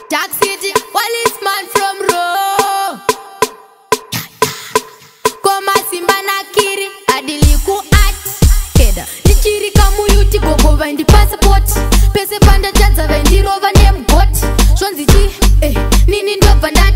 Dark City, policeman from Raw. Koma Simba na Kiri, adiliku at Keda. Nichiri kamu yuti gogo vendi passport. Pese panda jaza vendi rova name got. Shonzichi, nini ndo vandat.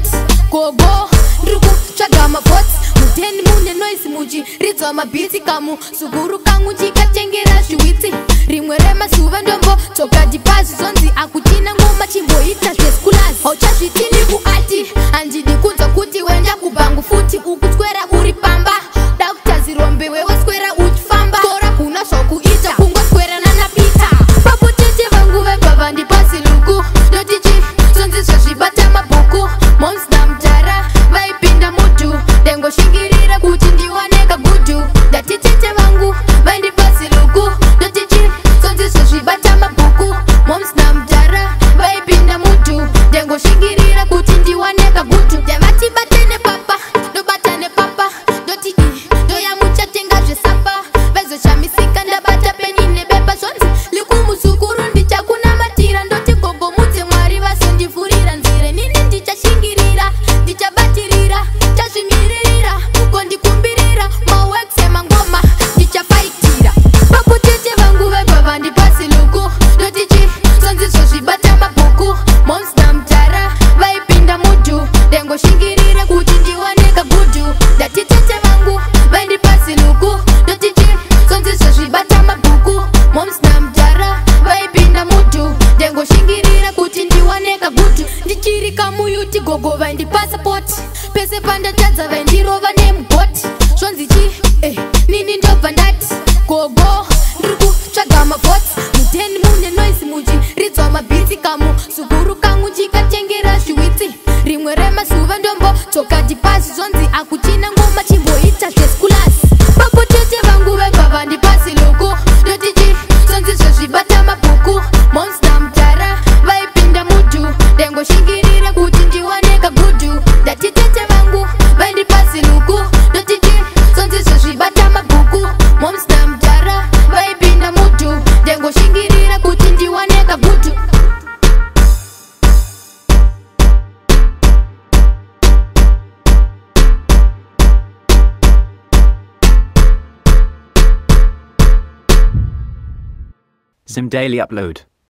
Gogo, ndugu, chagama pot. Muteni mune noise muji, rizwa mabiti kamu. Suguru kangu chika chengera shuiti. Rimwere suva ndombo, toka dipazi zonzi. Akutina ngoma chimbo ita teskulas. Ochashi tini kuati, anjidi kunza kuti wenda kubangu futi. Ukutwera uri pamba, Dr. Zirombe wewe skwera uchfamba. Kora kuna shoku ita, kungo skwera na napita. Papo cheche vangu veba vandi pasi luku. Dotichi, zonzi shoshibata mabuku. Monster mjara, vaipinda mutu. Dengo shingirira kuti ndiwaneka gudu. Dati cheche vangu, vandi pasi luku. Dotichi, zonzi shoshibata mabuku. Monster mjara, vaipinda mutu. Dengo shingirira kuti ndiwaneka gudu. Devati batene papa, do batane papa. Doti do ya mucha tenga je sapa. Vezo shamisika ndabata penine beba zonzi. Likumu sukuru ndicha kuna matira. Ndoti gogo mute mwari vasondi furira nzire. Nini ndicha shingirira, ndicha batirira. Chashimirira, kondi kumbirira. Mawekse mangoma, ndicha faitira. Papo cheche vangu veba vandi pasi luku. Dotichi, zonzi shoshibata mabuku. Monster mjara, vaipinda mutu. Dengo shingirira kuti ndiwaneka gudu. Dati cheche vangu, vandi pasi luku. Dotichi, zonzi shoshibata mabuku. Monster mjara, vaipinda mutu. Dengo shingirira kuti ndiwaneka gudu. Ndichiri kamuyuti gogo vandi passport. Pese panda jaza vandi rova name got. Shonzichi, nini ndo vandati. Gogo, ndugu, chagama votes. Muteni mune noise muji, rizwa mabiti kamu. Suguru kangu chika chengera shuiti. Rimwere suva ndombo, toka dipazi zonzi. Akutina ngoma chimbo ita teskulas. Papo cheche vangu veba vandi pasi luku. Dotichi, zonzi shoshibata mabuku. Monster mjara, vaipinda mutu. Dengo shingirira kuti ndiwaneka gudu. Dati cheche vangu, vandi pasi luku. Dotichi, zonzi shoshibata mabuku. Monster mjara, vaipinda mutu. Dengo shingirira kuti ndiwaneka gudu. Zim Daily Upload.